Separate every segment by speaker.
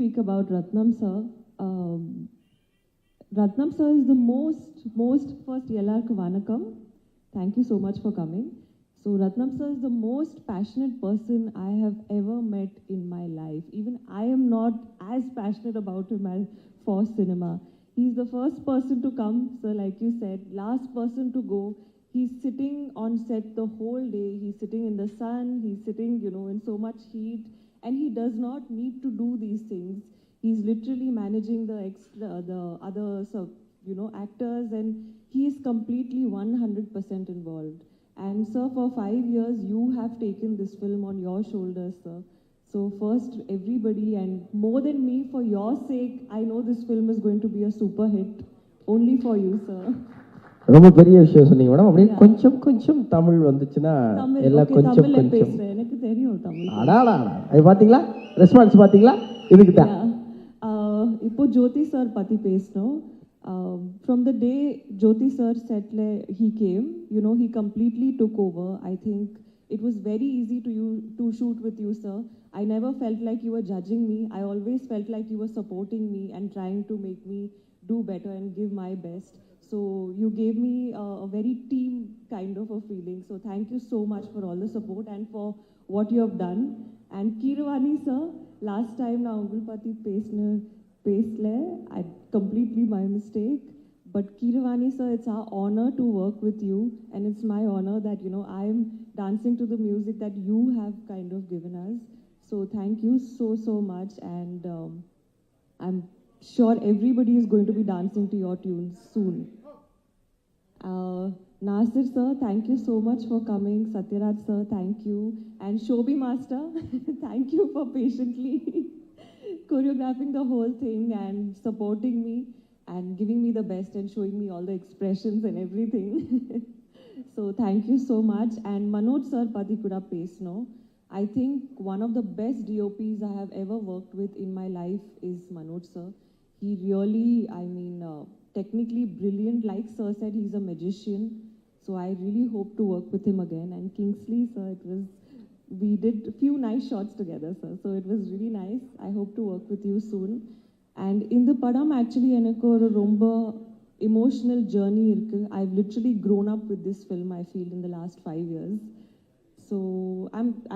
Speaker 1: speak about Ratnam sir. Ratnam sir is the most first Yellarku Vanakam. Thank you so much for coming. So Ratnam sir is the most passionate person I have ever met in my life. Even I am not as passionate about him as for cinema. He's the first person to come, sir, like you said, last person to go. He's sitting on set the whole day. He's sitting in the sun. He's sitting, in so much heat. And he does not need to do these things. He's literally managing the other, actors, and he is completely 100% involved. And sir, for 5 years, you have taken this film on your shoulders, sir. So first, everybody, and more than me, for your sake, I know this film is going to be a super hit. Only for you, sir.
Speaker 2: ரொம்ப பெரிய விஷயம் சொன்னீங்க madam. அப்படியே கொஞ்சம் கொஞ்சம் தமிழ் வந்துச்சுன்னா எல்லாம் கொஞ்சம் கொஞ்சம்
Speaker 1: எனக்கு தெரியும் தமிழ்.
Speaker 2: அடாடா, அது பாத்தீங்களா, ரெஸ்பான்ஸ் பாத்தீங்களா? இதுக்கு தான்
Speaker 1: இப்போ ஜோதி சார் பத்தி பேசணும். From the day Jyoti sir said he came, he completely took over. I think it was very easy to shoot with you, sir. I never felt like you were judging me. I always felt like you were supporting me and trying to make me do better and give my best. So you gave me a very team kind of a feeling. So thank you so much for all the support and for what you have done. And Keeravani sir, last time na Ungulpati Pesle, I completely my mistake. But Keeravani sir, it's our honor to work with you, and it's my honor that I'm dancing to the music that you have kind of given us. So thank you so much, and I'm sure everybody is going to be dancing to your tunes soon. Nasir sir, thank you so much for coming. Satyaraj sir, thank you. And Shobhi master, thank you for patiently choreographing the whole thing and supporting me and giving me the best and showing me all the expressions and everything. So thank you so much. And Manoj sir, Padikuda Pesno, I think one of the best DOPs I have ever worked with in my life is Manoj sir. He really, technically brilliant. Like sir said, he's a magician. So I really hope to work with him again. And Kingsley sir, we did a few nice shots together, sir. So it was really nice. I hope to work with you soon. And in the padam, actually, enakku oru romba emotional journey irukku. I've literally grown up with this film, I feel, in the last 5 years. So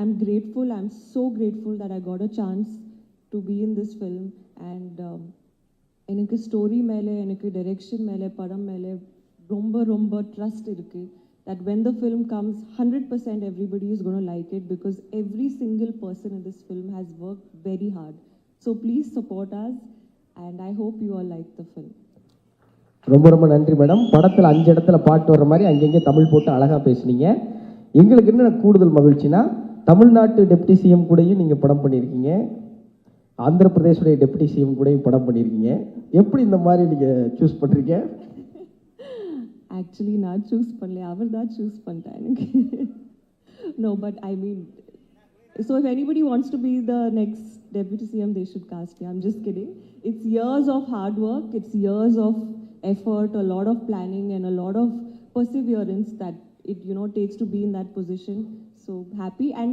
Speaker 1: I'm grateful. I'm so grateful that I got a chance to be in this film. And enakku story mele, enakku direction mele, padam mele romba trust irukku. That when the film comes, 100% everybody is going to like it, because every single person in this film has worked very hard. So please support us, and I hope you all like the film.
Speaker 2: ரொம்ப ரொம்ப நன்றி madam. படத்தில் 5 இடத்துல பாட்டு வர்ற மாதிரி அங்கங்கே தமிழ் போட்டு அழகாக பேசுனீங்க. எங்களுக்கு என்ன கூடுதல் மகிழ்ச்சினா, தமிழ்நாட்டு டெப்டி சிஎம் கூடயும் நீங்கள் படம் பண்ணியிருக்கீங்க, ஆந்திர பிரதேசுடைய டெப்டி சிஎம் கூடயும் படம் பண்ணியிருக்கீங்க. எப்படி இந்த மாதிரி நீங்கள் சூஸ் பண்ணுறீங்க?
Speaker 1: Actually, not choose பண்ணல, அவர் தான் choose பண்ணிட்டாங்க எனக்கு. No, but so if anybody wants to be the next deputy CM, they should cast me. I'm just kidding. It's years of hard work, it's years of effort, a lot of planning and a lot of perseverance that it takes to be in that position. So happy, and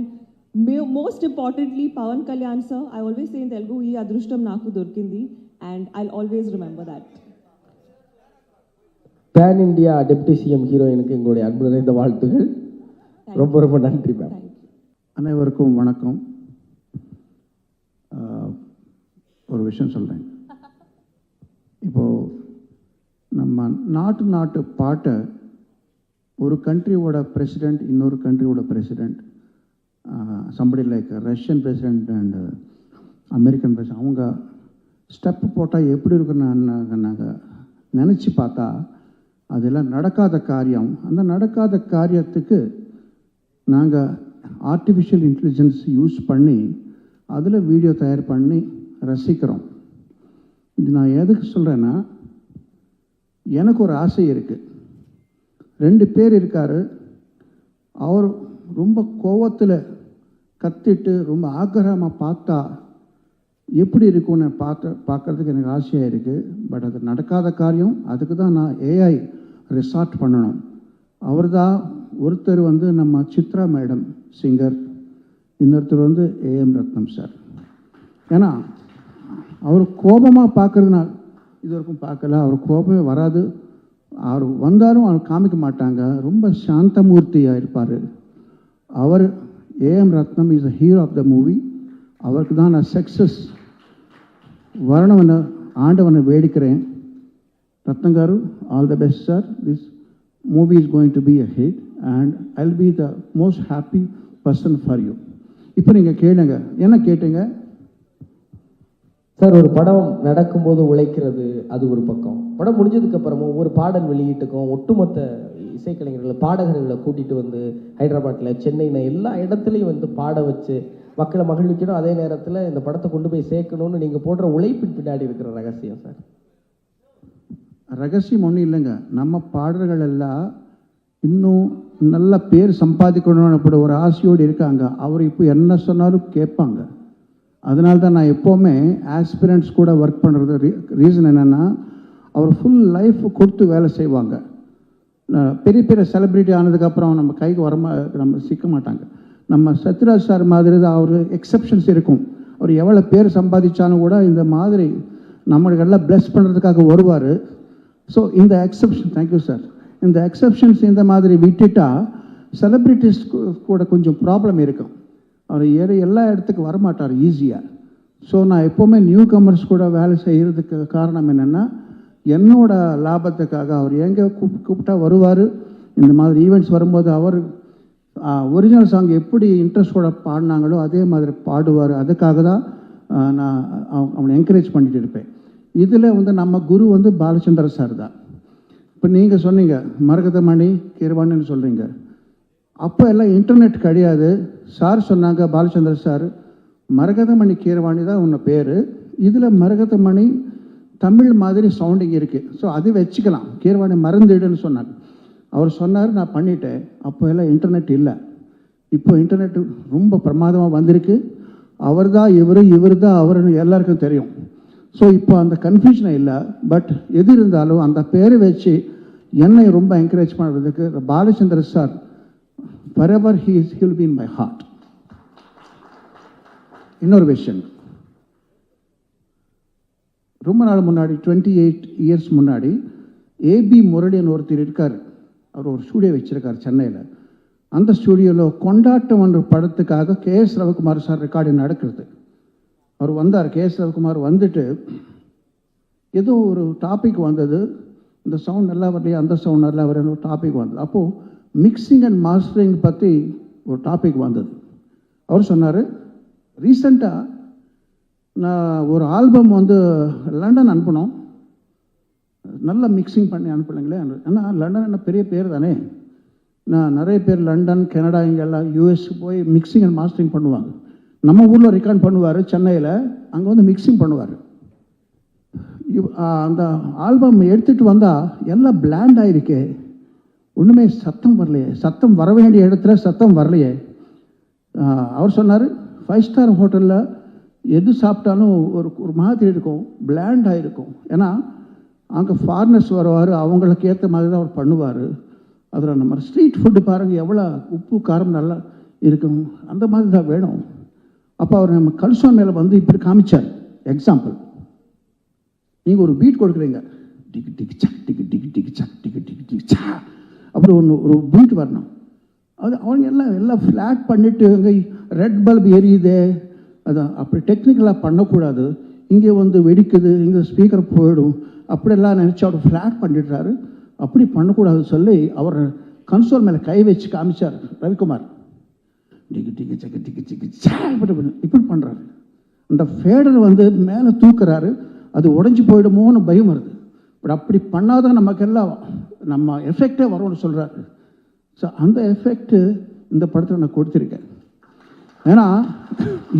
Speaker 1: most importantly, Pawan Kalyan sir, I always say in Telugu, ee adrushtam naku dorkindi, and I'll always remember that.
Speaker 2: Fan India deputy CM ஹீரோயினுக்கு எங்களுடைய அன்பு நிறைந்த வாழ்த்துகள். ரொம்ப ரொம்ப நன்றி ma'am.
Speaker 3: அனைவருக்கும் வணக்கம். ஒரு விஷயம் சொல்கிறேன். இப்போது நம்ம நாட்டு பாட்டை ஒரு கண்ட்ரியோட பிரசிடெண்ட், இன்னொரு கண்ட்ரியோட president, somebody like Russian president and American president, அவங்க ஸ்டெப் போட்டால் எப்படி இருக்குன்னு நாங்கள் நினச்சி பார்த்தா அதெல்லாம் நடக்காத காரியம். அந்த நடக்காத காரியத்துக்கு நாங்கள் ஆர்டிஃபிஷியல் இன்டெலிஜென்ஸ் யூஸ் பண்ணி அதில் வீடியோ தயார் பண்ணி ரசிக்கிறோம். இது நான் எதுக்கு சொல்கிறேன்னா, எனக்கு ஒரு ஆசை இருக்குது. 2 பேர் இருக்கார். அவர் ரொம்ப கோவத்தில் கத்திட்டு ரொம்ப ஆக்கிரகமாக பார்த்தா எப்படி இருக்கும்னு பார்க்குறதுக்கு எனக்கு ஆசையாக இருக்குது. பட் அது நடக்காத காரியம். அதுக்கு தான் நான் ஏஐ ரிசார்ட் பண்ணணும். அவர் தான் ஒருத்தர் நம்ம சித்ரா மேடம் சிங்கர், இன்னொருத்தர் ஏஎம் ரத்னம் சார். ஏன்னா அவர் கோபமாக பார்க்குறதுனா இது வரைக்கும் பார்க்கல, அவர் கோபமே வராது. அவர் வந்தாலும் அவர் காமிக்க மாட்டாங்க, ரொம்ப சாந்தமூர்த்தியாக இருப்பார். அவர் A M Rathnam is a hero of the movie. அவருக்கு தான் நான் சக்ஸஸ் வரணும்னு ஆண்டவனை வேடிக்கிறேன். Rathnam garu, all the best sir. This movie is going to be a hit and I will be the most happy person for you. இப்போ நீங்கள் கேளுங்க, என்ன கேட்டீங்க
Speaker 2: சார்? ஒரு படம் நடக்கும்போது உழைக்கிறது அது ஒரு பக்கம், படம் முடிஞ்சதுக்கு அப்புறமும் ஒவ்வொரு பாடல் வெளியீட்டுக்கும் ஒட்டுமொத்த இசைக்கலைஞர்களை பாடகர்களை கூட்டிகிட்டு வந்து ஹைதராபாத்தில், சென்னையில் எல்லா இடத்துலையும் வந்து பாட வச்சு மக்களை மகிழ்விக்கணும். அதே நேரத்தில் இந்த படத்தை கொண்டு போய் சேர்க்கணும்னு நீங்கள் போடுற உழைப்பின் பின்னாடி இருக்கிற ரகசியம் சார்?
Speaker 3: ரகசியம் ஒன்றும் இல்லைங்க. நம்ம பாடல்கள் எல்லாம் இன்னும் நல்ல பேர் சம்பாதிக்கணும்னு அப்படி ஒரு ஆசையோடு இருக்காங்க. அவர் இப்போ என்ன சொன்னாலும் கேட்பாங்க. அதனால தான் நான் எப்போவுமே ஆஸ்பிரண்ட்ஸ் கூட ஒர்க் பண்ணுறது ரீசன் என்னென்னா, அவர் ஃபுல் லைஃப் கொடுத்து வேலை செய்வாங்க. பெரிய பெரிய செலிப்ரிட்டி ஆனதுக்கப்புறம் நம்ம கைக்கு நம்ம சிக்க மாட்டாங்க. நம்ம சத்யராஜ் சார் மாதிரி தான் அவர் எக்ஸப்ஷன்ஸ் இருக்கும். அவர் எவ்வளோ பேர் சம்பாதிச்சாலும் கூட இந்த மாதிரி நம்மளுக்கெல்லாம் ப்ளஸ் பண்ணுறதுக்காக வருவார். ஸோ இந்த எக்ஸப்ஷன், தேங்க்யூ சார், இந்த எக்ஸப்ஷன்ஸ் இந்த மாதிரி விட்டுட்டா செலிப்ரிட்டிஸ் கூட கொஞ்சம் ப்ராப்ளம் இருக்கும். அவர் எல்லா இடத்துக்கு வரமாட்டார் ஈஸியாக. ஸோ நான் எப்போவுமே நியூ கமர்ஸ் கூட வேலை செய்கிறதுக்கு காரணம் என்னென்னா, என்னோட லாபத்துக்காக அவர் எங்கே கூப்பிட்டா வருவார். இந்த மாதிரி ஈவெண்ட்ஸ் வரும்போது அவர் ஒரிஜினல் சாங் எப்படி இன்ட்ரெஸ்டோட பாடினாங்களோ அதே மாதிரி பாடுவார். அதுக்காக தான் நான் அவனை என்கரேஜ் பண்ணிகிட்டு இருப்பேன். இதில் வந்து நம்ம குரு வந்து பாலச்சந்திர சார் தான். இப்போ நீங்கள் சொன்னீங்க மரகதமணி கீரவாணின்னு சொல்கிறீங்க. அப்போ எல்லாம் இன்டர்நெட் கிடையாது. சார் சொன்னாங்க, பாலச்சந்திர சார், மரகதமணி கீரவாணி தான் உன்னை பேர், இதில் மரகதமணி தமிழ் மாதிரி சவுண்டிங் இருக்குது, ஸோ அது வச்சுக்கலாம், கீரவாணி மறந்துடுன்னு சொன்னாங்க. அவர் சொன்னார், நான் பண்ணிட்டேன். அப்போ எல்லாம் இன்டர்நெட் இல்லை. இப்போ இன்டர்நெட் ரொம்ப பிரமாதமாக வந்திருக்கு. அவர் தான் இவர் தான் அவருன்னு எல்லாருக்கும் தெரியும். ஸோ இப்போ அந்த கன்ஃபியூஷனே இல்லை. பட் எது இருந்தாலும் அந்த பேரை வச்சு என்னை ரொம்ப என்கரேஜ் பண்ணுறதுக்கு Balachandra sir forever he will be in my heart. இன்னொரு விஷயம், ரொம்ப நாள் முன்னாடி 28 இயர்ஸ் முன்னாடி ஏபி முரளியன் ஒருத்தர் இருக்கார். அவர் ஒரு ஸ்டூடியோ வச்சிருக்கார் சென்னையில். அந்த ஸ்டூடியோவில் கொண்டாட்டம் என்ற படத்துக்காக கேஎஸ் ரவிக்குமார் சார் ரெக்கார்டிங் நடக்கிறது. அவர் வந்தார். கேஎஸ் ரவிக்குமார் வந்துட்டு ஏதோ ஒரு டாபிக் வந்தது, இந்த சவுண்ட் நல்லா வரலையா, அந்த சவுண்ட் நல்லா வரல, ஒரு டாபிக் வந்தது. அப்போது மிக்சிங் அண்ட் மாஸ்டரிங் பற்றி ஒரு டாபிக் வந்தது. அவர் சொன்னார், ரீசெண்டாக நான் ஒரு ஆல்பம் வந்து லண்டன் அனுப்பினோம், நல்லா மிக்சிங் பண்ணி அனுப்பலைங்களே. ஏன்னா லண்டன் என்ன பெரிய பேர் தானே. நான் நிறைய பேர் லண்டன், கனடா, இங்கெல்லாம் யூஎஸ்க்கு போய் மிக்சிங் அண்ட் மாஸ்டரிங் பண்ணுவாங்க. நம்ம ஊரில் ரெக்கார்ட் பண்ணுவார் சென்னையில், அங்கே வந்து மிக்சிங் பண்ணுவார். அந்த ஆல்பம் எடுத்துகிட்டு வந்தால் எல்லாம் பிளாண்ட் ஆகிருக்கே, ஒன்றுமே சத்தம் வரலையே, சத்தம் வர வேண்டிய இடத்துல சத்தம் வரலையே. அவர் சொன்னார், 5 ஸ்டார் ஹோட்டலில் எது சாப்பிட்டாலும் ஒரு மாதிரி இருக்கும், பிளாண்ட் ஆகிருக்கும். ஏன்னா அங்கே ஃபாரினர்ஸ் வருவார், அவங்களுக்கு ஏற்ற மாதிரி தான் அவர் பண்ணுவார். அதில் நம்ம ஸ்ட்ரீட் ஃபுட்டு பாருங்கள், எவ்வளோ உப்பு காரம் நல்லா இருக்கும், அந்த மாதிரி தான் வேணும். அப்போ அவர் நம்ம கல்சோன் மேலே வந்து இப்படி காமிச்சார். எக்ஸாம்பிள், நீங்கள் ஒரு பீட் கொடுக்குறீங்க, டிக்கு டிக்கு சக் டிக்கு டிக்கு டிக்கு சக் டிக்கு டிக்கு டிக்கு சா, அப்புறம் ஒரு பீட் வரணும். அது அவங்க எல்லாம் ஃப்ளாட் பண்ணிவிட்டு அங்கே ரெட் பல்ப் எரியுதே, அதான் அப்படி டெக்னிக்கலாக பண்ணக்கூடாது. இங்கே வந்து வெடிக்குது, இங்கே ஸ்பீக்கர் போயிடும், அப்படியெல்லாம் நினச்சி அவர் ஃப்ளாட் பண்ணிடுறாரு. அப்படி பண்ணக்கூடாது சொல்லி அவர் கன்சோல் மேலே கை வச்சு காமிச்சார் ரவிக்குமார். டிக்கு டிக்கு சக்கு டிக்கு டிக்கு சா இப்படி பண்ணுறாரு. அந்த ஃபேடர் வந்து மேலே தூக்குறாரு, அது உடஞ்சி போயிடுமோன்னு பயம் வருது. பட் அப்படி பண்ணாதான் நமக்கெல்லாம் நம்ம எஃபெக்டே வரும்னு சொல்கிறாரு. ஸோ அந்த எஃபெக்ட்டு இந்த படத்தில் நான் கொடுத்துருக்கேன். ஏன்னா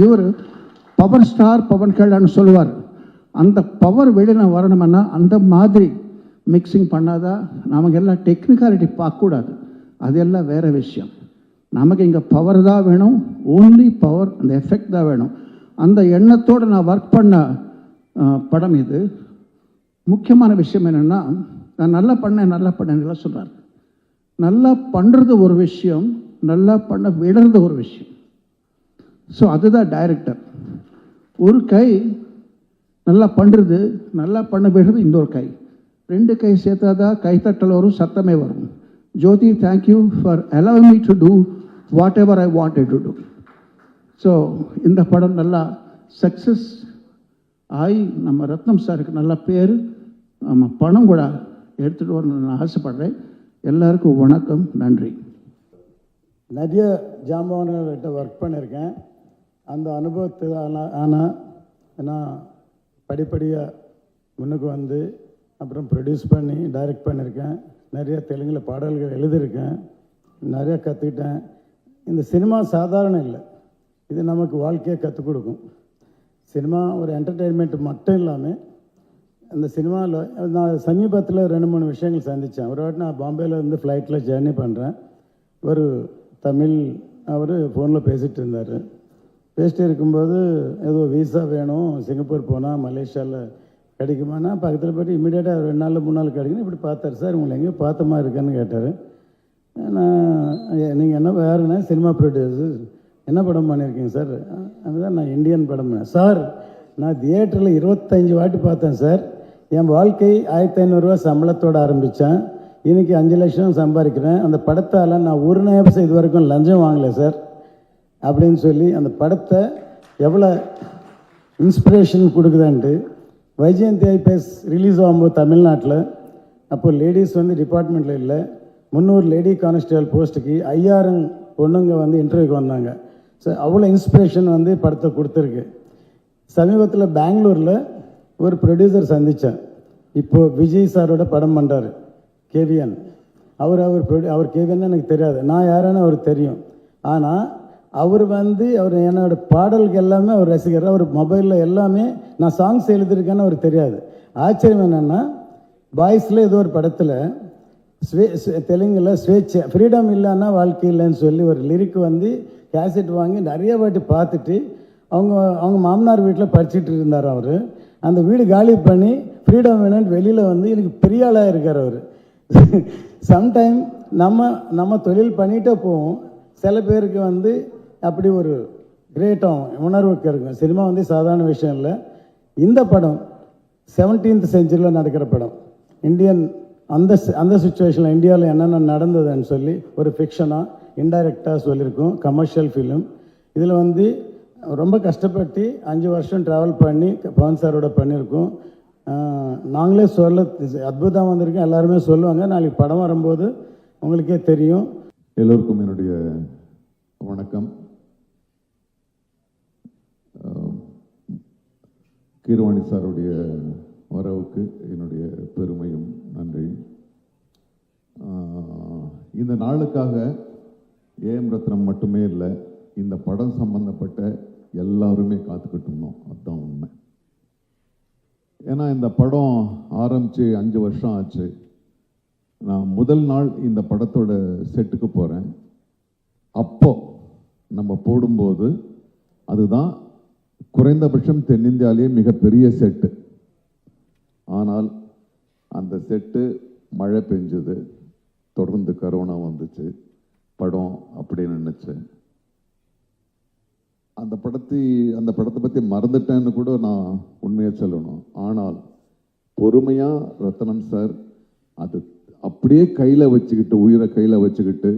Speaker 3: இவர் பவர் ஸ்டார் பவன் கல்யாண்னு சொல்லுவார். அந்த பவர் வெளியில் வரணும்னா அந்த மாதிரி மிக்சிங் பண்ணாதான். நமக்கு எல்லாம் டெக்னிக்காலிட்டி பார்க்கக்கூடாது, அதெல்லாம் வேறு விஷயம். நமக்கு இங்கே பவர் தான் வேணும், ஓன்லி பவர், அந்த எஃபெக்ட் தான் வேணும். அந்த எண்ணத்தோடு நான் ஒர்க் பண்ண படம் இது. முக்கியமான விஷயம் என்னென்னா, நான் நல்லா பண்ணேன் சொல்கிறார். நல்லா பண்ணுறது ஒரு விஷயம், நல்லா பண்ண விடுறது ஒரு விஷயம். ஸோ அதுதான் டைரக்டர். ஒரு கை நல்லா பண்ணுறது, நல்லா பண்ண பிறகு இன்னொரு கை, ரெண்டு கை சேர்த்தாதான் கைத்தட்டல் வரும், சத்தமே வரும். Jyothi, thank you for allowing me to do whatever I wanted to do. So இந்த படம் நல்லா சக்ஸஸ் ஆகி நம்ம ரத்னம் சாருக்கு நல்ல பேர், நம்ம பணம் கூட எடுத்துகிட்டு வரணும்னு நான் ஆசைப்படுறேன். எல்லாருக்கும் வணக்கம், நன்றி.
Speaker 4: நிறைய ஜாம்பவான்கள்கிட்ட ஒர்க் பண்ணியிருக்கேன். அந்த அனுபவத்தில் ஆனால் நான் படிப்படியாக முன்னுக்கு வந்து அப்புறம் ப்ரொடியூஸ் பண்ணி டைரக்ட் பண்ணியிருக்கேன். நிறைய தெலுங்கில் பாடல்கள் எழுதியிருக்கேன். நிறைய கற்றுக்கிட்டேன். இந்த சினிமா சாதாரணம் இல்லை, இது நமக்கு வாழ்க்கையை கற்றுக் கொடுக்கும். சினிமா ஒரு என்டர்டெயின்மெண்ட் மட்டும் இல்லாமல் அந்த சினிமாவில் நான் சமீபத்தில் 2-3 விஷயங்கள் சந்தித்தேன். ஒரு வாட்டி நான் பாம்பேயில் இருந்து ஃப்ளைட்டில் ஜேர்னி பண்ணுறேன். ஒரு தமிழ் அவர் ஃபோனில் பேசிகிட்டு இருந்தார். பேசிட்டு இருக்கும்போது ஏதோ வீசா வேணும், சிங்கப்பூர் போனால் மலேசியாவில் கிடைக்குமானா பக்கத்தில் போய்ட்டு இமீடியட்டாக 2 நாள் 3 நாள் கிடைக்குன்னு இப்படி பார்த்தார். சார் உங்களை எங்கேயோ பார்த்த மாதிரி இருக்கான்னு கேட்டார். நான் நீங்கள் என்ன வேறுனா சினிமா ப்ரொடியூசர், என்ன படம் பண்ணியிருக்கீங்க சார்? அதுதான் நான் இந்தியன் படம் பண்ணேன் சார். நான் தியேட்டரில் 25 வாட்டி பார்த்தேன் சார். என் வாழ்க்கை 1500 ரூபா சம்பளத்தோடு ஆரம்பித்தேன். இன்றைக்கி 5 லட்சம் சம்பாதிக்கிறேன். அந்த படத்தால் நான் ஒரு நேரம் இது வரைக்கும் லஞ்சம் வாங்கலை சார் அப்படின்னு சொல்லி அந்த படத்தை எவ்வளோ இன்ஸ்பிரேஷன் கொடுக்குதான்ட்டு. வைஜெயந்தி ஐபிஎஸ் ரிலீஸ் ஆகும்போது தமிழ்நாட்டில் அப்போது லேடிஸ் வந்து டிபார்ட்மெண்ட்டில் இல்லை, 300 லேடி கான்ஸ்டபிள் போஸ்ட்டுக்கு 5000 பொண்ணுங்க வந்து இன்டர்வியூக்கு வந்தாங்க. ஸோ அவ்வளோ இன்ஸ்பிரேஷன் வந்து படத்தை கொடுத்துருக்கு. சமீபத்தில் பெங்களூரில் ஒரு ப்ரொடியூசர் சந்தித்தேன். இப்போது விஜய் சாரோட படம் பண்ணுறாரு கேவிஎன். அவர் கேவிஎன்னு எனக்கு தெரியாது, நான் யாருன்னு அவருக்கு தெரியும். ஆனால் அவர் வந்து என்னோடய பாடல்கள் எல்லாமே அவர் ரசிகர். அவர் மொபைலில் எல்லாமே நான் சாங்ஸ் எழுதியிருக்கேன்னு அவருக்கு தெரியாது. ஆச்சரியம் என்னென்னா பாய்ஸில் ஏதோ ஒரு படத்தில் தெலுங்கில் ஸ்வேச்சை ஃப்ரீடம் இல்லைன்னா வாழ்க்கை இல்லைன்னு சொல்லி ஒரு லிரிக் வந்து கேசட் வாங்கி நிறைய வாட்டி பார்த்துட்டு அவங்க மாமனார் வீட்டில் படிச்சுட்டு இருந்தார். அவர் அந்த வீடு காலி பண்ணி ஃப்ரீடம் வேணும்னு வெளியில் வந்து எனக்கு பெரிய ஆளாக இருக்கார் அவர். சம்டைம் நம்ம தொழில் பண்ணிகிட்டே போவோம். சில பேருக்கு வந்து அப்படி ஒரு கிரேட்டம் உணர்வுக்கு இருக்கும். சினிமா வந்து சாதாரண விஷயம் இல்லை. இந்த படம் 17th செஞ்சுரியில் நடக்கிற படம். இந்தியன் அந்த சுச்சுவேஷனில் இந்தியாவில் என்னென்ன நடந்ததுன்னு சொல்லி ஒரு ஃபிக்ஷனாக இன்டைரக்டாக சொல்லியிருக்கோம். Commercial film. இதில் வந்து ரொம்ப கஷ்டப்பட்டு 5 வருஷம் ட்ராவல் பண்ணி பவன் சாரோட பண்ணியிருக்கோம். நாங்களே சொல்ல அற்புதம் வந்திருக்கோம். எல்லாருமே சொல்லுவாங்க. நாளைக்கு படம் வரும்போது உங்களுக்கே தெரியும்.
Speaker 5: எல்லோருக்கும் என்னுடைய வணக்கம். கீரவாணி சாருடைய வரவுக்கு என்னுடைய பெருமையும் நன்றி. இந்த நாளுக்காக ஏஎம் ரத்னம் மட்டுமே இல்லை, இந்த படம் சம்பந்தப்பட்ட எல்லாருமே காத்துக்கிட்டு இருந்தோம். அதுதான் உண்மை. ஏன்னா இந்த படம் ஆரம்பித்து 5 வருஷம் ஆச்சு. நான் முதல் நாள் இந்த படத்தோட செட்டுக்கு போகிறேன். அப்போ நம்ம போடும்போது அதுதான் குறைந்தபட்சம் தென்னிந்தியாவிலேயே மிகப்பெரிய செட்டு. ஆனால் அந்த செட்டு மழை பெஞ்சது, தொடர்ந்து கரோனா வந்துச்சு, படம் அப்படியே நின்றுச்சு. அந்த படத்தை பற்றி மறந்துட்டேன்னு கூட நான் உண்மையாக சொல்லணும். ஆனால் பொறுமையாக ரத்னம் சார் அது அப்படியே கையில் வச்சுக்கிட்டு, உயிரை கையில் வச்சுக்கிட்டு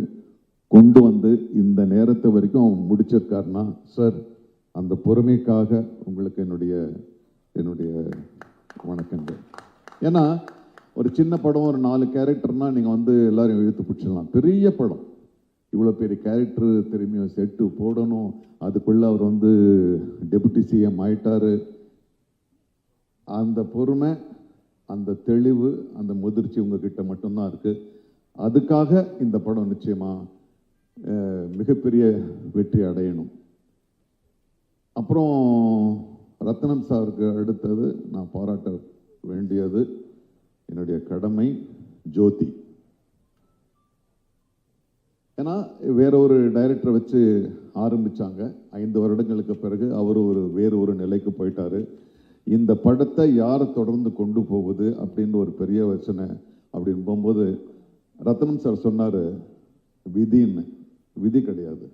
Speaker 5: கொண்டு வந்து இந்த நேரத்தை வரைக்கும் அவன் முடிச்சிருக்காருன்னா சார், அந்த பொறுமைக்காக உங்களுக்கு என்னுடைய வணக்கங்கள். ஏன்னா ஒரு சின்ன படம், ஒரு 4 கேரக்டர்னால் நீங்கள் வந்து எல்லாரும் இழுத்து பிடிச்சிடலாம். பெரிய படம், இவ்வளோ பெரிய கேரக்டர் திரும்பியும் செட்டு போடணும். அதுக்குள்ளே அவர் வந்து டெபுட்டி சிஎம் ஆயிட்டார். அந்த பொறுமை, அந்த தெளிவு, அந்த முதிர்ச்சி உங்ககிட்ட மட்டும்தான் இருக்குது. அதுக்காக இந்த படம் நிச்சயமாக மிகப்பெரிய வெற்றி அடையணும். அப்புறம் ரத்னம் சாருக்கு அடுத்தது நான் பாராட்ட வேண்டியது என்னுடைய கடமை ஜோதி. ஏன்னா வேற ஒரு டைரக்டரை வச்சு ஆரம்பித்தாங்க. 5 வருடங்களுக்கு பிறகு அவர் வேறு ஒரு நிலைக்கு போயிட்டாரு. இந்த படத்தை யாரை தொடர்ந்து கொண்டு போகுது அப்படின்னு ஒரு பெரிய வச்சனை அப்படின்னு போகும்போது ரத்னம் சார் சொன்னார், விதின்னு. விதி கிடையாது,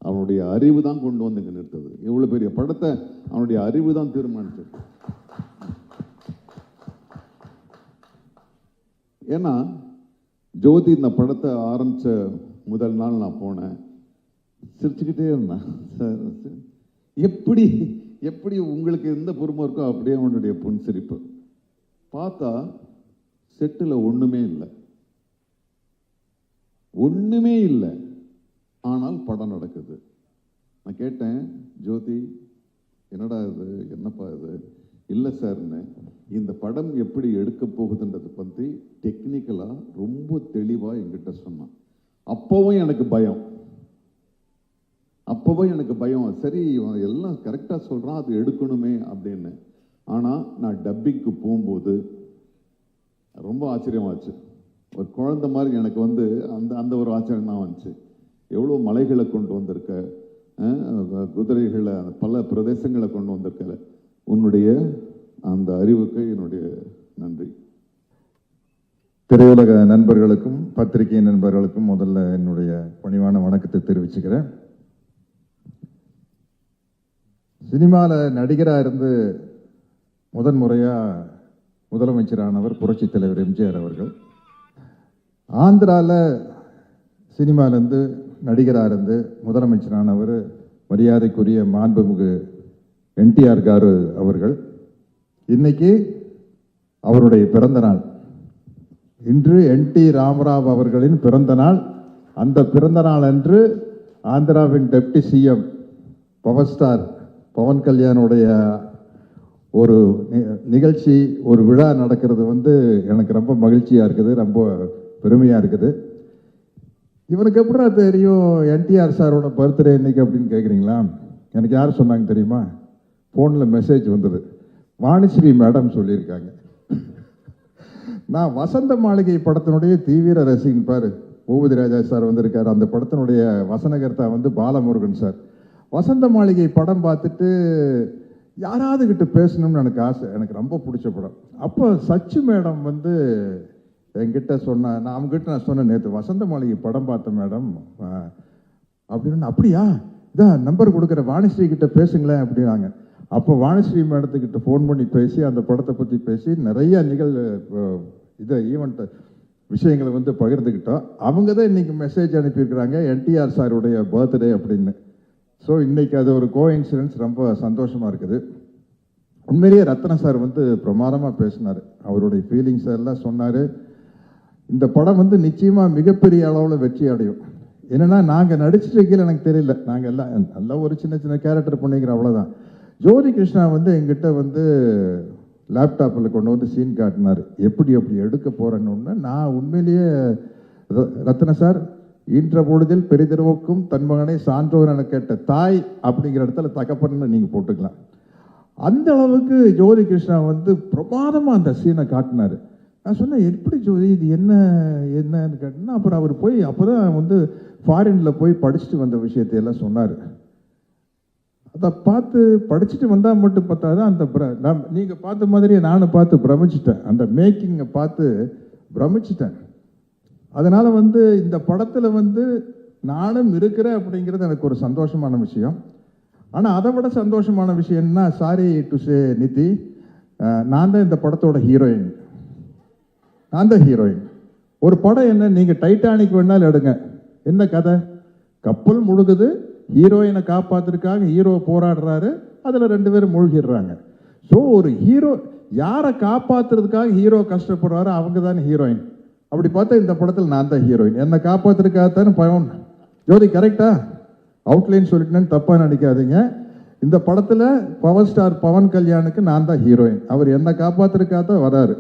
Speaker 5: அவனுடைய அறிவு தான் கொண்டு வந்து இங்கே நிறுத்தது. இவ்வளோ பெரிய படத்தை அவனுடைய அறிவு தான் தீர்மானிச்சது. ஏன்னா ஜோதி இந்த படத்தை ஆரம்பித்த முதல் நாள் நான் போனேன், சிரிச்சுக்கிட்டே இருந்தேன். சார் எப்படி எப்படி உங்களுக்கு எந்த பொறுமை இருக்கோ அப்படியே அவனுடைய புன்சிரிப்பு. பார்த்தா செட்டில் ஒன்றுமே இல்லை, ஒன்றுமே இல்லை. ஆனால் படம் நடக்குது. நான் கேட்டேன், ஜோதி என்னடா இது, என்னப்பா இது? இல்லை சார்ன்னு, இந்த படம் எப்படி எடுக்க போகுதுன்றதை பற்றி டெக்னிக்கலாக ரொம்ப தெளிவாக என்கிட்ட சொன்னான். அப்போவும் எனக்கு பயம், சரி இவன் எல்லாம் கரெக்டாக சொல்கிறான், அது எடுக்கணுமே அப்படின்னு. ஆனால் நான் டப்பிங்க்கு போகும்போது ரொம்ப ஆச்சரியமாச்சு. ஒரு குழந்தை மாதிரி எனக்கு வந்து அந்த ஒரு ஆச்சரியம் தான் வந்துச்சு. எவ்வளோ மலைகளை கொண்டு வந்திருக்க, குதிரைகளை பல பிரதேசங்களை கொண்டு வந்திருக்க, உன்னுடைய அந்த அறிவுக்கு என்னுடைய நன்றி.
Speaker 6: திரையுலக நண்பர்களுக்கும் பத்திரிகை நண்பர்களுக்கும் முதல்ல என்னுடைய பணிவான வணக்கத்தை தெரிவிச்சுக்கிறேன். சினிமாவில் நடிகராக இருந்து முதன்முறையாக முதலமைச்சரானவர் புரட்சி தலைவர் எம்ஜிஆர் அவர்கள். ஆந்திராவில் சினிமாவிலேருந்து நடிகராக இருந்து முதலமைச்சரானவர் மரியாதைக்குரிய மாண்புமிகு என்டிஆர் காரு அவர்கள். இன்னைக்கு அவருடைய பிறந்த நாள். இன்று என்டி ராமராவ் அவர்களின் பிறந்த நாள். அந்த பிறந்த நாள் அன்று ஆந்திராவின் deputy C M power star Pawan கல்யாணுடைய ஒரு நிகழ்ச்சி, ஒரு விழா நடக்கிறது வந்து எனக்கு ரொம்ப மகிழ்ச்சியாக இருக்குது, ரொம்ப பெருமையாக இருக்குது. இவனுக்கு எப்படா தெரியும் என்டிஆர் சாரோட பர்த்டே இன்னைக்கு அப்படின்னு கேட்குறீங்களா? எனக்கு யார் சொன்னாங்க தெரியுமா? ஃபோனில் மெசேஜ் வந்தது. வாணிஸ்ரீ மேடம் சொல்லியிருக்காங்க. நான் வசந்த மாளிகை படத்தினுடைய தீவிர ரசிகன். பாரு, பூபதி ராஜா சார் வந்திருக்காரு. அந்த படத்தினுடைய வசனகர்த்தா வந்து பாலமுருகன் சார். வசந்த மாளிகை படம் பார்த்துட்டு யாராவது கிட்ட பேசணும்னு எனக்கு ஆசை. எனக்கு ரொம்ப பிடிச்ச படம். அப்போ சச்சு மேடம் வந்து என்கிட்ட சொன்ன, நான் அவங்ககிட்ட சொன்னேன், நேற்று வசந்த மாளிகை படம் பார்த்தேன் மேடம் அப்படின்னு. அப்படியா, இதான் நம்பர் கொடுக்குற, வாணிஸ்ரீ கிட்ட பேசுங்களேன் அப்படின்னாங்க. அப்போ வாணிஸ்ரீ மேடத்துக்கிட்ட ஃபோன் பண்ணி பேசி அந்த படத்தை பற்றி பேசி நிறைய ஈவெண்ட் விஷயங்களை வந்து பகிர்ந்துக்கிட்டோம். அவங்க தான் இன்னைக்கு மெசேஜ் அனுப்பியிருக்கிறாங்க, என்டிஆர் சாருடைய பர்த்டே அப்படின்னு. ஸோ இன்னைக்கு அது ஒரு கோஇன்சிடென்ஸ், ரொம்ப சந்தோஷமாக இருக்குது. உண்மையிலேயே ரத்ன சார் வந்து பிரமாதமாக பேசினார். அவருடைய ஃபீலிங்ஸ் எல்லாம் சொன்னார். இந்த படம் வந்து நிச்சயமாக மிகப்பெரிய அளவில் வெற்றி அடையும். என்னென்னா, நாங்கள் நடிச்சிட்டு இருக்கையில் எனக்கு தெரியல, நாங்கள் எல்லாம் நல்லா ஒரு சின்ன சின்ன கேரக்டர் பண்ணிக்கிறோம், அவ்வளோதான். ஜோதி கிருஷ்ணா வந்து எங்கிட்ட வந்து லேப்டாப்பில் கொண்டு வந்து சீன் காட்டினார். எப்படி எடுக்க போகிறேன்னு. நான் உண்மையிலேயே ரத்ன சார், ஈன்ற பொழுதில் பெரிதிருவுக்கும் தன் மகனை சான்றோர் என கேட்ட தாய் அப்படிங்கிற இடத்துல தகப்பன்னு நீங்கள் போட்டுக்கலாம். அந்த அளவுக்கு ஜோதி கிருஷ்ணா வந்து பிரமாதமாக அந்த சீனை காட்டினார். நான் சொன்னேன், எப்படி ஜோதி இது என்னன்னு கேட்டேன்னா, அப்புறம் அவர் போய் அப்போ தான் வந்து ஃபாரினில் போய் படிச்சுட்டு வந்த விஷயத்தையெல்லாம் சொன்னார். அதை பார்த்து படிச்சுட்டு வந்தால் மட்டும் பார்த்தாதான் அந்த நீங்கள் பார்த்த மாதிரியே நானும் பார்த்து பிரமிச்சிட்டேன். அந்த மேக்கிங்கை பார்த்து பிரமிச்சிட்டேன். அதனால் வந்து இந்த படத்தில் வந்து நானும் இருக்கிறேன் அப்படிங்கிறது எனக்கு ஒரு சந்தோஷமான விஷயம். ஆனால் அதை விட சந்தோஷமான விஷயம்னா, சாரி டு சே நிதி, நான் தான் இந்த படத்தோட ஹீரோயின். ஒரு படம் என்ன, நீங்கள் டைட்டானிக் வேணாலும் எடுங்க, என்ன கதை? கப்பல் முழுகுது, ஹீரோயினை காப்பாத்துறதுக்காக ஹீரோ போராடுறாரு, அதில் 2 பேரும் மூழ்கிடுறாங்க. ஸோ ஒரு ஹீரோ யாரை காப்பாத்துறதுக்காக ஹீரோ கஷ்டப்படுறாரோ அவங்க தானே ஹீரோயின். அப்படி பார்த்தா இந்த படத்தில் நான் தான் ஹீரோயின். என்னை காப்பாத்துறதுக்காகத்தானே பவன். ஜோதி கரெக்டா அவுட்லைன் சொல்லிட்டேன்னு தப்பாக நினைக்காதீங்க. இந்த படத்தில் பவர் ஸ்டார் பவன் கல்யாணுக்கு நான் தான் ஹீரோயின். அவர் என்னை காப்பாத்துறதுக்காக தான் வராரு.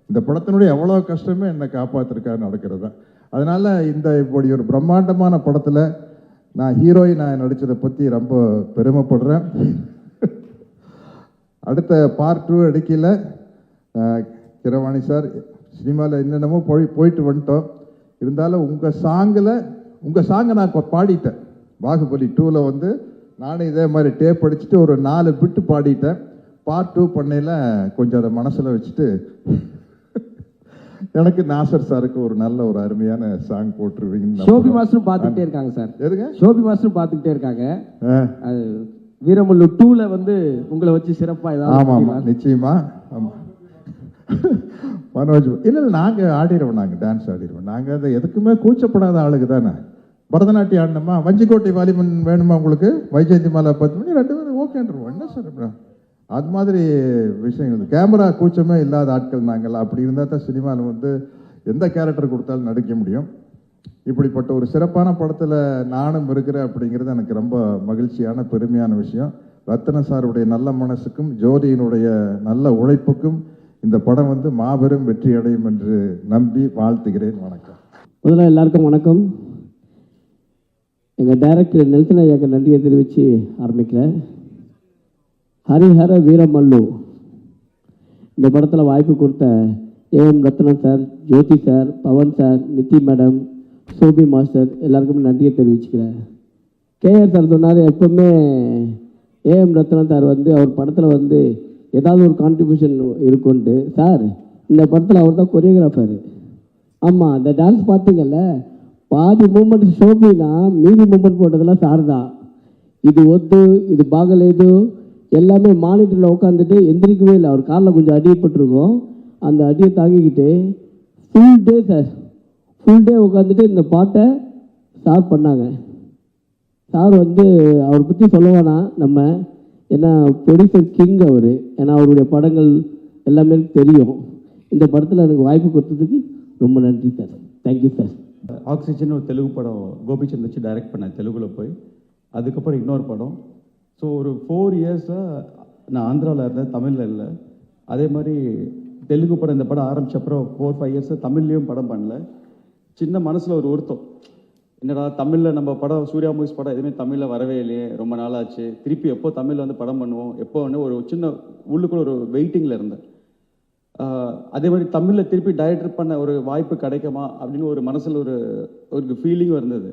Speaker 6: இந்த படத்தினுடைய எவ்வளோ கஷ்டமே என்னை காப்பாத்துறதுக்காக நடக்கிறது தான். அதனால இந்த இப்படி ஒரு பிரம்மாண்டமான படத்தில் நான் ஹீரோயினாக நடித்ததை பற்றி ரொம்ப பெருமைப்படுறேன். அடுத்த பார்ட் 2 எடுக்கல. கிரவாணி சார், சினிமாவில் என்னென்னமோ போயிட்டு வந்துட்டோம். இருந்தாலும் உங்கள் சாங்கை நான் பாடிட்டேன். பாகுபலி 2ல் வந்து நானே இதே மாதிரி டேப் அடிச்சுட்டு ஒரு 4 பிட்டு பாடிட்டேன். பார்ட் 2 பண்ணையில் கொஞ்சம் அதை மனசில் வச்சுட்டு எனக்கு நாசர் சாருக்கு ஒரு நல்ல ஒரு அருமையான சாங் போட்டுருவீங்க.
Speaker 2: ஷோபி மாஸ்டரும் பார்த்துக்கிட்டே இருக்காங்க சார்.
Speaker 6: எதுங்க?
Speaker 2: ஷோபி மாஸ்டரும் பார்த்துக்கிட்டே இருக்காங்க. வீரமுல்லு 2ல வந்து உங்களை வச்சு சிறப்பாக ஏதாவது.
Speaker 6: ஆமாம், நிச்சயமா. ஆமாம், மனோஜ் இல்லை நாங்கள் ஆடிடுவோம், நாங்கள் டான்ஸ் ஆடிடுவோம். நாங்கள் அதை எதுக்குமே கூச்சப்படாத ஆளுக்கு தானே. பரதநாட்டியம் ஆடினோமா, வஞ்சிக்கோட்டை வாலிபன் வேணுமா உங்களுக்கு, வைஜெயந்தி மாலா 10 மணி 2 பேரும் ஓகேன்றோம். என்ன சார் அப்புறம் அது மாதிரி விஷயங்கள். கேமரா கூச்சமே இல்லாத ஆட்கள் நாங்கள். அப்படி இருந்தால் தான் சினிமாவில் வந்து எந்த கேரக்டர் கொடுத்தாலும் நடிக்க முடியும். இப்படிப்பட்ட ஒரு சிறப்பான படத்தில் நானும் இருக்கிறேன் அப்படிங்கிறது எனக்கு ரொம்ப மகிழ்ச்சியான பெருமையான விஷயம். ரத்ன சாருடைய நல்ல மனசுக்கும் ஜோதியினுடைய நல்ல உழைப்புக்கும் இந்த படம் வந்து மாபெரும் வெற்றி அடையும் என்று நம்பி வாழ்த்துகிறேன். வணக்கம்.
Speaker 2: முதல்ல எல்லாருக்கும் வணக்கம். எங்கள் டைரக்டர் நெல்சன் ஐயாக்கு நன்றியை தெரிவித்து ஆரம்பிக்கிறேன். ஹரிஹர வீரமல்லு இந்த படத்தில் வாய்ப்பு கொடுத்த A M Rathnam sir, Jyothi sir, Pavan sir, Nithi madam, Sobhi master எல்லாருக்கும் நன்றியை தெரிவிச்சுக்கிறேன். கேஆர் சார் சொன்னார், எப்பவுமே ஏஎம் ரத்னம் சார் வந்து அவர் படத்தில் வந்து ஏதாவது ஒரு கான்ட்ரிபியூஷன் இருக்குன்ட்டு. சார் இந்த படத்தில் அவர் தான் கொரியோகிராஃபர். ஆமாம், அந்த டான்ஸ் பார்த்தீங்கல்ல, பாதி மூமெண்ட் ஷோபினா, மீதி மூமெண்ட் போட்டதெல்லாம் சார் தான். இது ஒத்து, இது பாகலேது எல்லாமே மானிட்டரில் உட்காந்துட்டு எந்திரிக்கவே இல்லை. அவர் காலில் கொஞ்சம் அடியப்பட்டிருக்கோம். அந்த அடியை தாங்கிக்கிட்டு full day sir, full day உட்காந்துட்டு இந்த பாட்டை சார் பண்ணாங்க. சார் வந்து அவரை பற்றி சொல்ல வேணாம் நம்ம, ஏன்னா ப்ரொடியூசர் கிங் அவர். ஏன்னா அவருடைய படங்கள் எல்லாமே தெரியும். இந்த படத்தில் எனக்கு வாய்ப்பு கொடுத்ததுக்கு ரொம்ப நன்றி சார். Thank you sir.
Speaker 7: ஆக்சிஜன் ஒரு தெலுங்கு படம் கோபிச்சந்த் வச்சு டைரக்ட் பண்ணேன் தெலுங்குல போய். அதுக்கப்புறம் இன்னொரு படம். ஸோ ஒரு 4 இயர்ஸாக நான் ஆந்திராவில் இருந்தேன், தமிழில் இல்லை. அதே மாதிரி தெலுங்கு படம் இந்த படம் ஆரம்பித்த அப்புறம் 4-5 இயர்ஸாக தமிழ்லேயும் படம் பண்ணல. சின்ன மனசில் ஒரு வருத்தம், என்னடா தமிழில் நம்ம படம் சூர்யா மூவிஸ் படம் எதுவுமே தமிழில் வரவே இல்லையே, ரொம்ப நாளாச்சு, திருப்பி எப்போ தமிழில் வந்து படம் பண்ணுவோம், எப்போ வந்து ஒரு சின்ன உள்ளுக்குள்ள ஒரு வெயிட்டிங்கில் இருந்தேன். அதே மாதிரி தமிழில் திருப்பி டைரக்டர் பண்ண ஒரு வாய்ப்பு கிடைக்குமா அப்படின்னு ஒரு மனசில் ஒரு ஃபீலிங்கும் இருந்தது.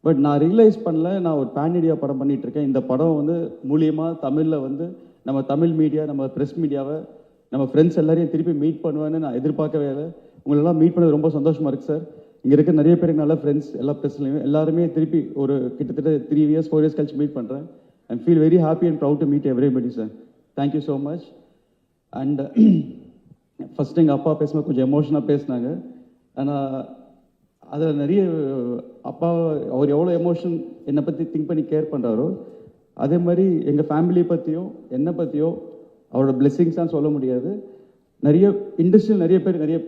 Speaker 7: பட் நான் ரியலைஸ் பண்ணல, நான் ஒரு பேன் இண்டியா படம் பண்ணிகிட்டு இருக்கேன். இந்த படம் வந்து மூலியமாக தமிழில் வந்து நம்ம தமிழ் மீடியா, நம்ம ப்ரெஸ் மீடியாவை, நம்ம ஃப்ரெண்ட்ஸ் எல்லாரையும் திருப்பி மீட் பண்ணுவேன்னு நான் எதிர்பார்க்கவே இல்லை. உங்களெல்லாம் மீட் பண்ணது ரொம்ப சந்தோஷமாக இருக்குது சார். இங்கே இருக்க நிறைய பேருக்கு நல்ல ஃப்ரெண்ட்ஸ், எல்லா ப்ரெஸ்லையும் எல்லாருமே திருப்பி ஒரு கிட்டத்தட்ட 3 இயர்ஸ் 4 இயர்ஸ் கழிச்சு மீட் பண்ணுறேன். I feel very happy and proud to meet everybody sir. Thank you so much. And first எங்கள் அப்பா பேசும்போது கொஞ்சம் எமோஷனாக பேசினாங்க. ஆனால் அதில் நிறைய அப்பா அவர் எவ்வளோ எமோஷன் என்னை பற்றி திங்க் பண்ணி கேர் பண்ணுறாரோ, அதே மாதிரி எங்கள் ஃபேமிலியை பற்றியும் என்னை பற்றியோ அவரோட பிளெஸ்ஸிங்ஸ் தான் சொல்ல முடியாது. நிறைய இண்டஸ்ட்ரியில் நிறைய பேர் நிறைய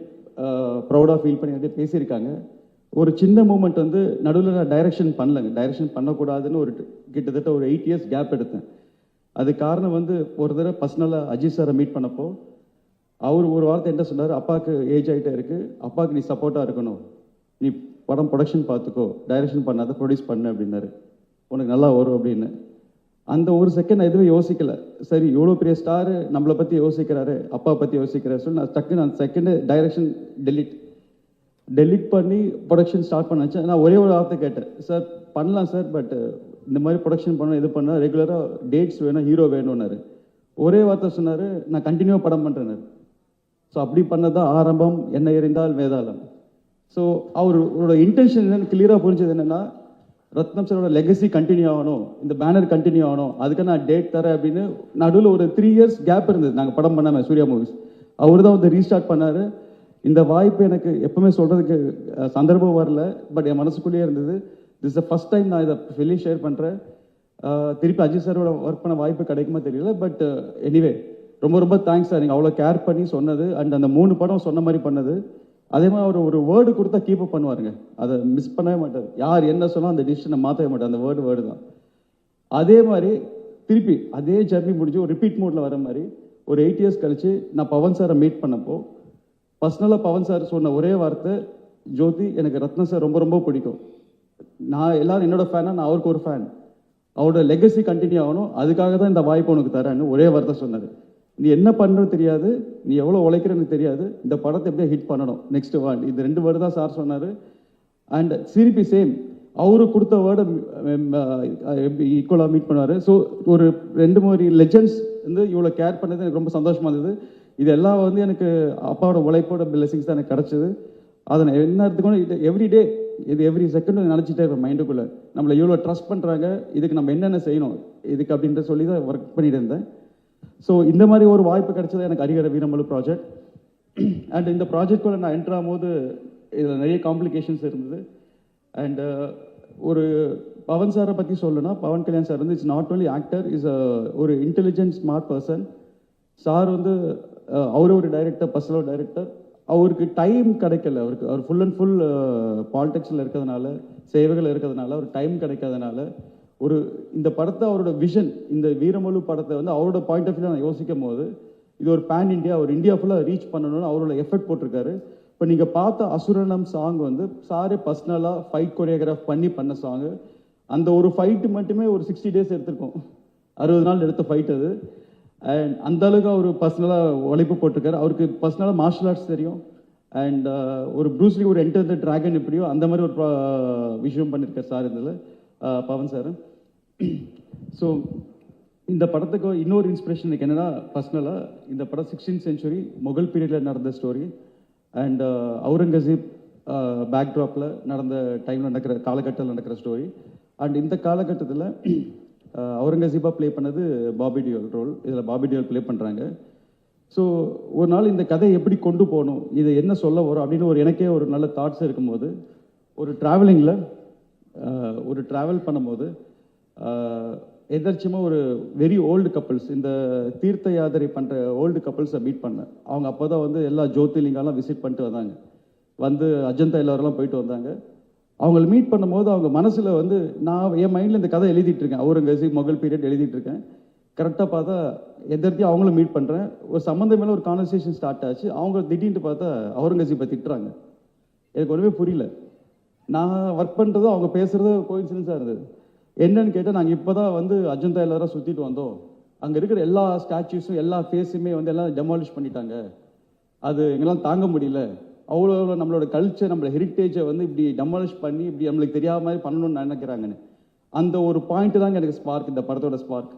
Speaker 7: ப்ரௌடாக ஃபீல் பண்ணி நிறைய பேசியிருக்காங்க. ஒரு சின்ன மூமெண்ட் வந்து நடுவில் நான் டைரக்ஷன் பண்ணலைங்க, டைரக்ஷன் பண்ணக்கூடாதுன்னு கிட்டத்தட்ட ஒரு 8 இயர்ஸ் கேப் எடுத்தேன். அது காரணம் வந்து ஒரு தடவை பர்சனலாக அஜித் சாரை மீட் பண்ணப்போ அவர் ஒரு வார்த்தை என்ன சொன்னார், அப்பாவுக்கு ஏஜ் ஆகிட்டே இருக்குது, அப்பாவுக்கு நீ சப்போர்ட்டாக இருக்கணும், நீ படம் ப்ரொடக்ஷன் பார்த்துக்கோ, டைரக்ஷன் பண்ணாத ப்ரொடியூஸ் பண்ணு அப்படின்னாரு. உனக்கு நல்லா வரும் அப்படின்னு. அந்த ஒரு செகண்ட் நான் எதுவும் யோசிக்கலை. சரி இவ்வளோ பெரிய ஸ்டாரு நம்மளை பற்றி யோசிக்கிறாரு, அப்பா பற்றி யோசிக்கிறாரு சொல்லி நான் டக்குன்னு அந்த செகண்டு டைரக்ஷன் டெலிட் பண்ணி ப்ரொடக்ஷன் ஸ்டார்ட் பண்ணாச்சு. நான் ஒரே ஒரு வார்த்தை கேட்டேன், சார் பண்ணலாம் சார், பட் இந்த மாதிரி ப்ரொடக்ஷன் பண்ண இது பண்ணால் ரெகுலராக டேட்ஸ் வேணும், ஹீரோ வேணும்னாரு. ஒரே வார்த்தை சொன்னார், நான் கண்டினியூவாக படம் பண்ணுறேன்னாரு. ஸோ அப்படி பண்ணதான் ஆரம்பம், என்ன எறிந்தால் வேதாளம். ஸோ அவரோட இன்டென்ஷன் என்னன்னு கிளியராக புரிஞ்சது என்னென்னா, ரத்னம் சாரோட லெகசி கண்டினியூ ஆகணும், இந்த பேனர் கண்டினியூ ஆகணும், அதுக்கு நான் டேட் தரேன் அப்படின்னு. நடுவில் ஒரு 3 இயர்ஸ் கேப் இருந்தது நாங்கள் படம் பண்ணாமல் சூர்யா மூவிஸ். அவர் தான் வந்து ரீஸ்டார்ட் பண்ணார். இந்த வாய்ப்பு எனக்கு எப்பவுமே சொல்கிறதுக்கு சந்தர்ப்பம் வரல, பட் என் மனசுக்குள்ளேயே இருந்தது. This is the first time நான் இதை வெளியே ஷேர் பண்ணுறேன். திருப்பி அஜித் சாரோட ஒர்க் பண்ண வாய்ப்பு கிடைக்குமா தெரியல, பட் எனிவே ரொம்ப ரொம்ப தேங்க்ஸ் சார். நீங்கள் அவ்வளோ கேர் பண்ணி சொன்னது அண்ட் அந்த 3 படம் சொன்ன மாதிரி பண்ணது. அதே மாதிரி அவர் ஒரு வேர்டு கொடுத்தா கீப் அப் பண்ணுவாருங்க, அதை மிஸ் பண்ணவே மாட்டார். யார் என்ன சொன்னால் அந்த டிசிஷனை மாற்றவே மாட்டார், அந்த வேர்டு தான். அதே மாதிரி திருப்பி அதே ஜர்னி முடிஞ்சு ஒரு ரிப்பீட் மோடில் வர மாதிரி ஒரு 8 இயர்ஸ் கழிச்சு நான் பவன் சாரை மீட் பண்ணப்போ பர்சனலாக பவன் சார் சொன்ன ஒரே வார்த்தை, ஜோதி எனக்கு ரத்னம் சார் ரொம்ப ரொம்ப பிடிக்கும், நான் எல்லாரும் என்னோட ஃபேனாக, நான் அவருக்கு ஒரு ஃபேன், அவரோட லெகசி கண்டினியூ ஆகணும், அதுக்காக தான் இந்த வாய்ப்பு உனக்கு தரேன்னு ஒரே வார்த்தை சொன்னார். நீ என்ன பண்ணுறது தெரியாது, நீ எவ்வளோ உழைக்கிறன்னு தெரியாது, இந்த படத்தை எப்படியே ஹிட் பண்ணணும், நெக்ஸ்ட் வேர்டு, இது 2 வேர்டு தான் சார் சொன்னார். அண்ட் சிரிப்பி சேம், அவரு கொடுத்த வேர்டை ஈக்குவலாக மீட் பண்ணுவார். ஸோ ஒரு 2-3 லெஜெண்ட்ஸ் வந்து இவ்வளோ கேர் பண்ணது எனக்கு ரொம்ப சந்தோஷமாக இருந்தது. இதெல்லாம் வந்து எனக்கு அப்பாவோட உழைப்போட பிளெஸிங்ஸ் தான் எனக்கு கிடச்சிது. அதை நான் என்ன எடுத்துக்கணும், இது எவ்ரிடே, இது எவ்ரி செகண்ட் நினச்சிட்டே இருப்பேன் மைண்டுக்குள்ளே, நம்மளை இவ்வளோ ட்ரஸ்ட் பண்ணுறாங்க, இதுக்கு நம்ம என்னென்ன செய்யணும் இதுக்கு அப்படின்ற சொல்லி தான் ஒர்க் பண்ணிட்டு இருந்தேன். ஸோ இந்த மாதிரி ஒரு வாய்ப்பு கிடைச்சது எனக்கு ஹரிஹர வீரமல்லு ப்ராஜெக்ட். அண்ட் இந்த ப்ராஜெக்ட்குள்ளே நான் என்ட்ரு ஆகும்போது இதில் நிறைய காம்ப்ளிகேஷன்ஸ் இருந்தது. அண்ட் ஒரு பவன் சாரை பற்றி சொல்லணும்னா, பவன் கல்யாண் சார் வந்து it's not only actor, is ஒரு இன்டெலிஜென்ட் ஸ்மார்ட் பர்சன். சார் வந்து அவர் ஒரு டைரக்டர், பர்சனல் டைரக்டர். அவருக்கு டைம் கிடைக்கல. அவர் ஃபுல் அண்ட் ஃபுல் பாலிடிக்ஸில் இருக்கிறதுனால, சேவைகள் இருக்கிறதுனால அவர் டைம் கிடைக்காதனால இந்த படத்தை அவரோட விஷன், இந்த வீரமலு படத்தை வந்து அவரோட பாயிண்ட் ஆஃப் வியூ நான் யோசிக்கும் போது இது ஒரு பேன் இண்டியா, ஒரு இந்தியா ஃபுல்லாக ரீச் பண்ணணும்னு அவரோட எஃபர்ட் போட்டிருக்காரு. இப்போ நீங்கள் பார்த்த அசுரனம் சாங் வந்து சாரே பர்சனலாக ஃபைட் கொரியோகிராஃப் பண்ண சாங்கு. அந்த ஒரு ஃபைட்டு மட்டுமே ஒரு 60 days எடுத்திருக்கோம். 60 நாள் எடுத்த ஃபைட் அது. அண்ட் அந்த அளவுக்கு அவர் பர்சனலாக உழைப்பு போட்டிருக்காரு. அவருக்கு பர்சனலாக மார்ஷல் ஆர்ட்ஸ் தெரியும். அண்ட் ஒரு ப்ரூஸ்லி ஒரு என்டர் த டிராகன் எப்படியோ அந்த மாதிரி ஒரு விஷயம் பண்ணியிருக்காரு சார் இதில், பவன் சார். ஸோ இந்த படத்துக்கு இன்னொரு இன்ஸ்பிரேஷன் எனக்கு என்னென்னா, பர்சனலாக இந்த படம் 16th century முகல் பீரியடில் நடந்த ஸ்டோரி. அண்ட் அவுரங்கசீப் பேக்ட்ராப்பில் நடந்த டைமில் காலகட்டத்தில் நடக்கிற ஸ்டோரி. அண்ட் இந்த காலகட்டத்தில் அவுரங்கசீபாக ப்ளே பண்ணது பாபி டியோல் ரோல். இதில் பாபி டியோல் ப்ளே பண்ணுறாங்க. ஸோ ஒரு நாள் இந்த கதையை எப்படி கொண்டு போகணும், இது என்ன சொல்ல வரும் அப்படின்னு எனக்கே ஒரு நல்ல தாட்ஸ் இருக்கும்போது, ஒரு ட்ராவல் பண்ணும்போது எதாச்சுமா ஒரு வெரி ஓல்டு கப்புள்ஸ், இந்த தீர்த்த யாத்திரை பண்ணுற ஓல்டு கப்புள்ஸை மீட் பண்ணேன். அவங்க அப்போ தான் வந்து எல்லா ஜோதிலிங்கெல்லாம் விசிட் பண்ணிட்டு வந்தாங்க. வந்து அஜந்தா எல்லாரெல்லாம் போயிட்டு வந்தாங்க. அவங்கள மீட் பண்ணும்போது அவங்க மனசில் வந்து நான் என் மைண்டில் இந்த கதை எழுதிட்டுருக்கேன். அவுரங்கசீப் முகல் பீரியட் எழுதிட்டுருக்கேன். கரெக்டாக பார்த்தா எதிர்த்தியும் அவங்களும் மீட் பண்ணுறேன். ஒரு சம்மந்தம் மேலே ஒரு கான்வர்சேஷன் ஸ்டார்ட் ஆச்சு. அவங்க திடீர்னு பார்த்தா அவுரங்கசீப்பை திட்டுறாங்க. எனக்கு ஒன்றுமே புரியல. நான் ஒர்க் பண்ணுறதும் அவங்க பேசுகிறதோ கோயின்சிடன்ஸாக இருந்தது. என்னன்னு கேட்டால், நாங்கள் இப்போ தான் வந்து அஜந்தா எல்லாரும் சுற்றிட்டு வந்தோம். அங்கே இருக்கிற எல்லா ஸ்டாச்சுஸும் எல்லா ஃபேஸுமே வந்து எல்லாம் டெமாலிஷ் பண்ணிட்டாங்க. அது எங்களால் தாங்க முடியல. அவ்வளோ நம்மளோட கல்ச்சர், நம்மளோட ஹெரிட்டேஜை வந்து இப்படி டெமாலிஷ் பண்ணி இப்படி நம்மளுக்கு தெரியாத மாதிரி பண்ணணும்னு நினைக்கிறாங்கன்னு. அந்த ஒரு பாயிண்ட் தாங்க எனக்கு ஸ்பார்க், இந்த படத்தோட ஸ்பார்க்.